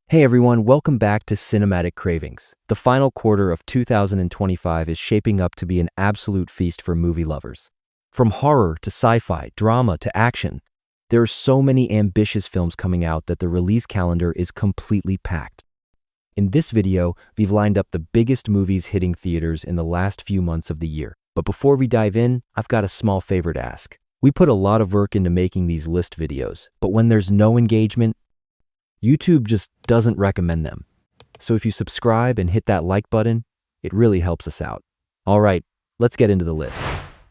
Hey everyone, welcome back to Cinematic Cravings. The final quarter of 2025 is shaping up to be an absolute feast for movie lovers. From horror to sci-fi, drama to action, there are so many ambitious films coming out that the release calendar is completely packed. In this video, we've lined up the biggest movies hitting theaters in the last few months of the year. But before we dive in, I've got a small favor to ask. We put a lot of work into making these list videos, but when there's no engagement, YouTube just doesn't recommend them. So if you subscribe and hit that like button, it really helps us out. All right, let's get into the list.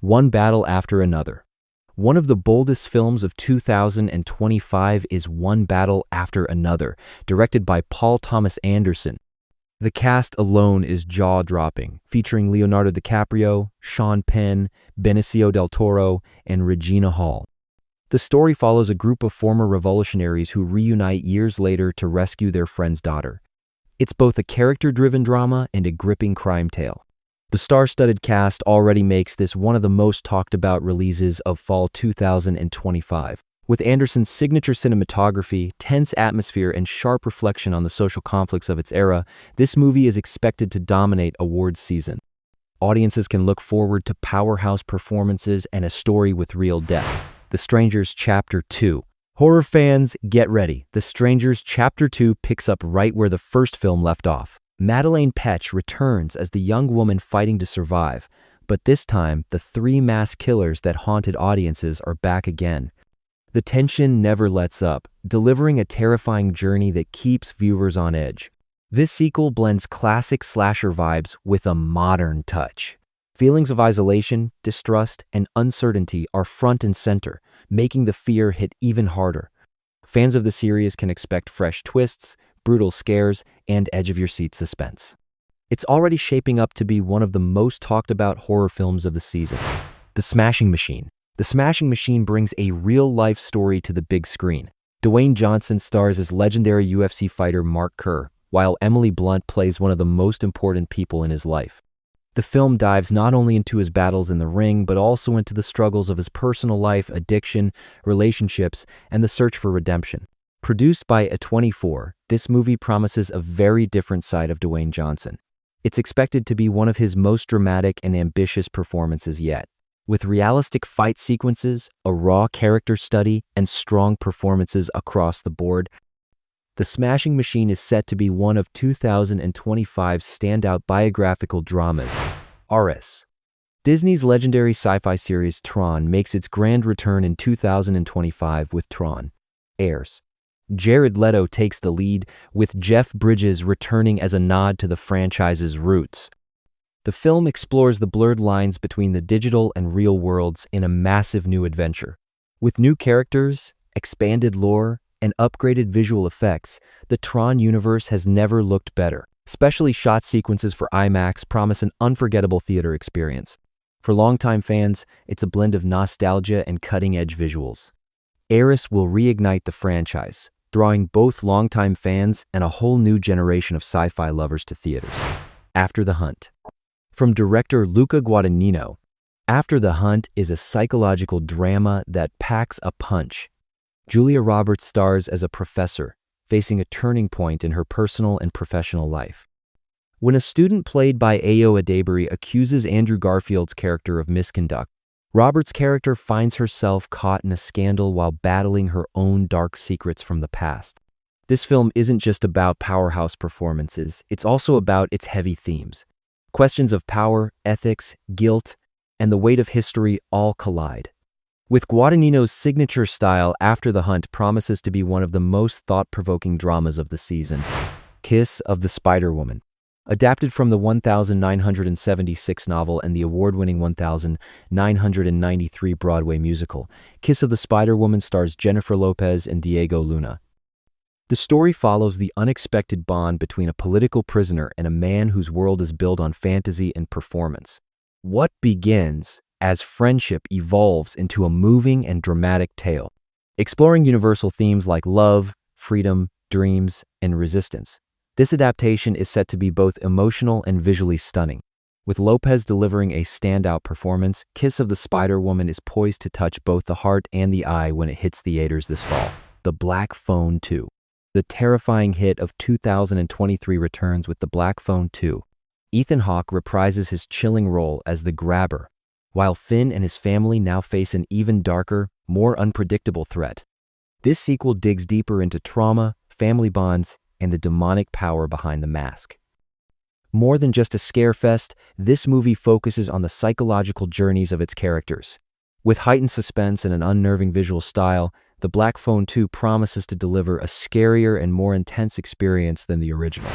One Battle After Another. One of the boldest films of 2025 is One Battle After Another, directed by Paul Thomas Anderson. The cast alone is jaw-dropping, featuring Leonardo DiCaprio, Sean Penn, Benicio del Toro, and Regina Hall. The story follows a group of former revolutionaries who reunite years later to rescue their friend's daughter. It's both a character-driven drama and a gripping crime tale. The star-studded cast already makes this one of the most talked-about releases of fall 2025. With Anderson's signature cinematography, tense atmosphere, and sharp reflection on the social conflicts of its era, this movie is expected to dominate awards season. Audiences can look forward to powerhouse performances and a story with real depth. The Strangers Chapter 2. Horror fans, get ready. The Strangers Chapter 2 picks up right where the first film left off. Madeleine Petsch returns as the young woman fighting to survive, but this time, the three mass killers that haunted audiences are back again. The tension never lets up, delivering a terrifying journey that keeps viewers on edge. This sequel blends classic slasher vibes with a modern touch. Feelings of isolation, distrust, and uncertainty are front and center, making the fear hit even harder. Fans of the series can expect fresh twists, brutal scares, and edge-of-your-seat suspense. It's already shaping up to be one of the most talked-about horror films of the season. The Smashing Machine. The Smashing Machine brings a real-life story to the big screen. Dwayne Johnson stars as legendary UFC fighter Mark Kerr, while Emily Blunt plays one of the most important people in his life. The film dives not only into his battles in the ring, but also into the struggles of his personal life, addiction, relationships, and the search for redemption. Produced by A24, this movie promises a very different side of Dwayne Johnson. It's expected to be one of his most dramatic and ambitious performances yet. With realistic fight sequences, a raw character study, and strong performances across the board, The Smashing Machine is set to be one of 2025's standout biographical dramas. RS. Disney's legendary sci-fi series Tron makes its grand return in 2025 with Tron. Airs. Jared Leto takes the lead, with Jeff Bridges returning as a nod to the franchise's roots. The film explores the blurred lines between the digital and real worlds in a massive new adventure. With new characters, expanded lore, and upgraded visual effects, the Tron universe has never looked better. Specially shot sequences for IMAX promise an unforgettable theater experience. For longtime fans, it's a blend of nostalgia and cutting-edge visuals. Eris will reignite the franchise, drawing both longtime fans and a whole new generation of sci-fi lovers to theaters. After the Hunt. From director Luca Guadagnino, After the Hunt is a psychological drama that packs a punch. Julia Roberts stars as a professor, facing a turning point in her personal and professional life. When a student played by Ayo Edebiri accuses Andrew Garfield's character of misconduct, Roberts' character finds herself caught in a scandal while battling her own dark secrets from the past. This film isn't just about powerhouse performances, it's also about its heavy themes. Questions of power, ethics, guilt, and the weight of history all collide. With Guadagnino's signature style, After the Hunt promises to be one of the most thought-provoking dramas of the season. Kiss of the Spiderwoman. Adapted from the 1976 novel and the award-winning 1993 Broadway musical, Kiss of the Spiderwoman stars Jennifer Lopez and Diego Luna. The story follows the unexpected bond between a political prisoner and a man whose world is built on fantasy and performance. What begins as friendship evolves into a moving and dramatic tale, exploring universal themes like love, freedom, dreams, and resistance. This adaptation is set to be both emotional and visually stunning. With Lopez delivering a standout performance, Kiss of the Spiderwoman is poised to touch both the heart and the eye when it hits theaters this fall. The Black Phone 2. The terrifying hit of 2023 returns with The Black Phone 2. Ethan Hawke reprises his chilling role as the Grabber, while Finn and his family now face an even darker, more unpredictable threat. This sequel digs deeper into trauma, family bonds, and the demonic power behind the mask. More than just a scare fest, this movie focuses on the psychological journeys of its characters. With heightened suspense and an unnerving visual style, The Black Phone 2 promises to deliver a scarier and more intense experience than the original.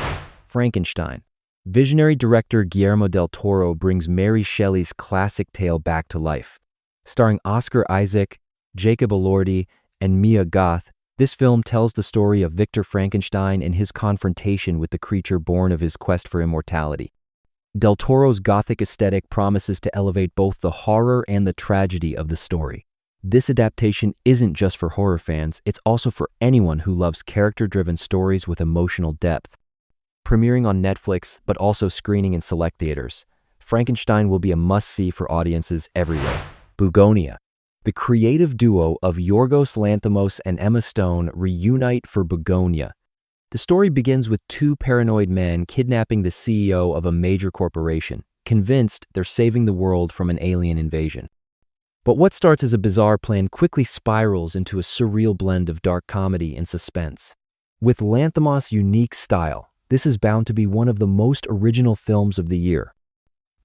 Frankenstein. Visionary director Guillermo del Toro brings Mary Shelley's classic tale back to life. Starring Oscar Isaac, Jacob Elordi, and Mia Goth, this film tells the story of Victor Frankenstein and his confrontation with the creature born of his quest for immortality. Del Toro's gothic aesthetic promises to elevate both the horror and the tragedy of the story. This adaptation isn't just for horror fans, it's also for anyone who loves character-driven stories with emotional depth. Premiering on Netflix, but also screening in select theaters, Frankenstein will be a must-see for audiences everywhere. Bugonia. The creative duo of Yorgos Lanthimos and Emma Stone reunite for Bugonia. The story begins with two paranoid men kidnapping the CEO of a major corporation, convinced they're saving the world from an alien invasion. But what starts as a bizarre plan quickly spirals into a surreal blend of dark comedy and suspense. With Lanthimos' unique style, this is bound to be one of the most original films of the year.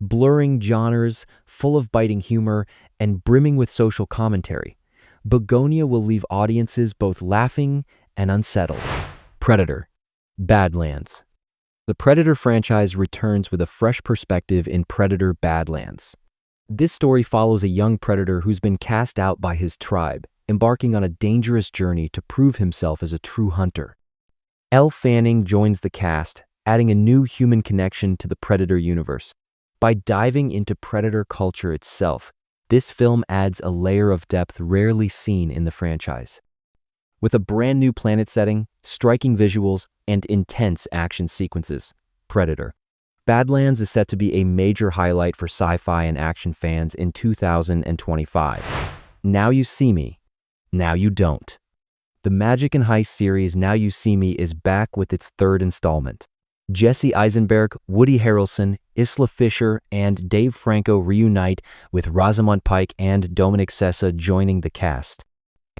Blurring genres, full of biting humor, and brimming with social commentary, Bugonia will leave audiences both laughing and unsettled. Predator. Badlands. The Predator franchise returns with a fresh perspective in Predator Badlands. This story follows a young predator who's been cast out by his tribe, embarking on a dangerous journey to prove himself as a true hunter. Elle Fanning joins the cast, adding a new human connection to the Predator universe. By diving into Predator culture itself, this film adds a layer of depth rarely seen in the franchise. With a brand new planet setting, striking visuals, and intense action sequences, Predator. Badlands is set to be a major highlight for sci-fi and action fans in 2025. Now You See Me, Now You Don't. The Magic and Heist series Now You See Me is back with its third installment. Jesse Eisenberg, Woody Harrelson, Isla Fisher, and Dave Franco reunite, with Rosamund Pike and Dominic Sessa joining the cast.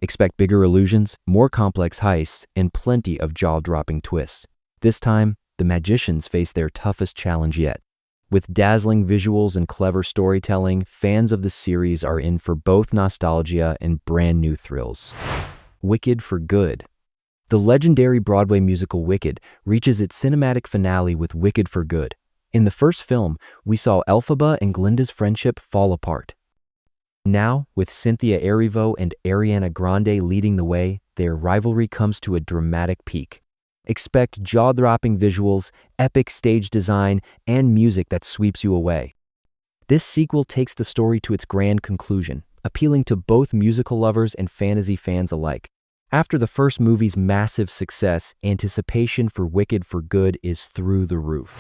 Expect bigger illusions, more complex heists, and plenty of jaw-dropping twists. This time, the magicians face their toughest challenge yet. With dazzling visuals and clever storytelling, fans of the series are in for both nostalgia and brand new thrills. Wicked for Good. The legendary Broadway musical Wicked reaches its cinematic finale with Wicked for Good. In the first film, we saw Elphaba and Glinda's friendship fall apart. Now, with Cynthia Erivo and Ariana Grande leading the way, their rivalry comes to a dramatic peak. Expect jaw-dropping visuals, epic stage design, and music that sweeps you away. This sequel takes the story to its grand conclusion, appealing to both musical lovers and fantasy fans alike. After the first movie's massive success, anticipation for Wicked for Good is through the roof.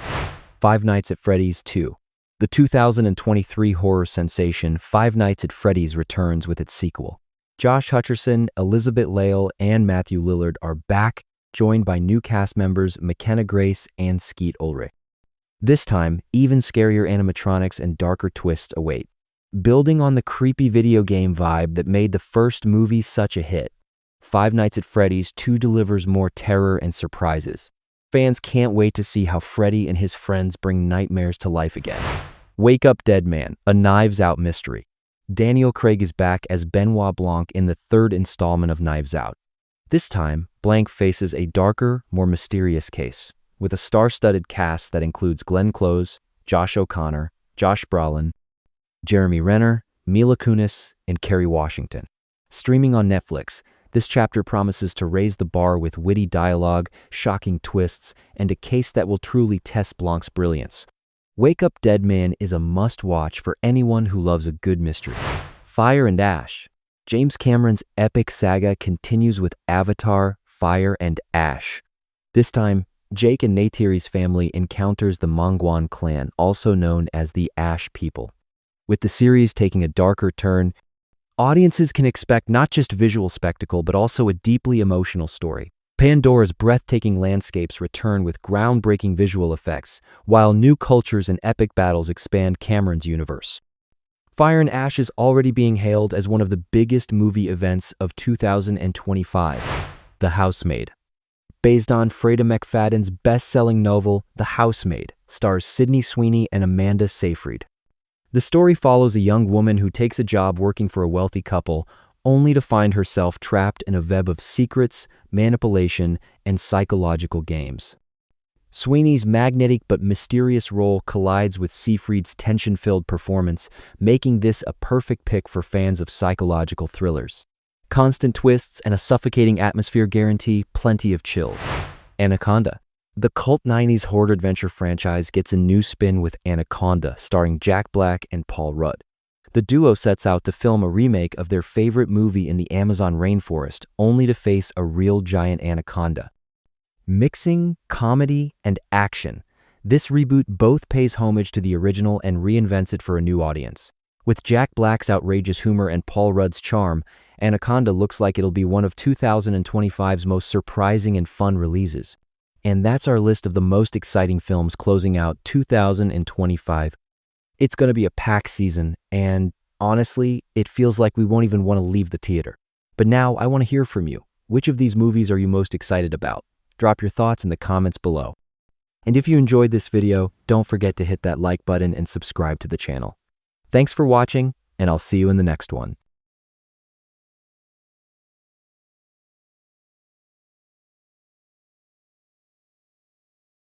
Five Nights at Freddy's 2. The 2023 horror sensation Five Nights at Freddy's returns with its sequel. Josh Hutcherson, Elizabeth Lail, and Matthew Lillard are back, joined by new cast members McKenna Grace and Skeet Ulrich. This time, even scarier animatronics and darker twists await. Building on the creepy video game vibe that made the first movie such a hit, Five Nights at Freddy's 2 delivers more terror and surprises. Fans can't wait to see how Freddy and his friends bring nightmares to life again. Wake Up Dead Man, a Knives Out mystery. Daniel Craig is back as Benoit Blanc in the third installment of Knives Out. This time, Blanc faces a darker, more mysterious case, with a star-studded cast that includes Glenn Close, Josh O'Connor, Josh Brolin, Jeremy Renner, Mila Kunis, and Kerry Washington. Streaming on Netflix, this chapter promises to raise the bar with witty dialogue, shocking twists, and a case that will truly test Blanc's brilliance. Wake Up Dead Man is a must-watch for anyone who loves a good mystery. Fire and Ash. James Cameron's epic saga continues with Avatar, Fire and Ash. This time, Jake and Neytiri's family encounters the Mongwan clan, also known as the Ash People. With the series taking a darker turn, audiences can expect not just visual spectacle, but also a deeply emotional story. Pandora's breathtaking landscapes return with groundbreaking visual effects, while new cultures and epic battles expand Cameron's universe. Fire and Ash is already being hailed as one of the biggest movie events of 2025, The Housemaid. Based on Freida McFadden's best-selling novel, The Housemaid, stars Sydney Sweeney and Amanda Seyfried. The story follows a young woman who takes a job working for a wealthy couple, only to find herself trapped in a web of secrets, manipulation, and psychological games. Sweeney's magnetic but mysterious role collides with Seyfried's tension-filled performance, making this a perfect pick for fans of psychological thrillers. Constant twists and a suffocating atmosphere guarantee plenty of chills. Anaconda. The cult 90s horror adventure franchise gets a new spin with Anaconda, starring Jack Black and Paul Rudd. The duo sets out to film a remake of their favorite movie in the Amazon rainforest, only to face a real giant anaconda. Mixing comedy and action, this reboot both pays homage to the original and reinvents it for a new audience. With Jack Black's outrageous humor and Paul Rudd's charm, Anaconda looks like it'll be one of 2025's most surprising and fun releases. And that's our list of the most exciting films closing out 2025. It's going to be a packed season, and honestly, it feels like we won't even want to leave the theater. But now I want to hear from you. Which of these movies are you most excited about? Drop your thoughts in the comments below. And if you enjoyed this video, don't forget to hit that like button and subscribe to the channel. Thanks for watching, and I'll see you in the next one.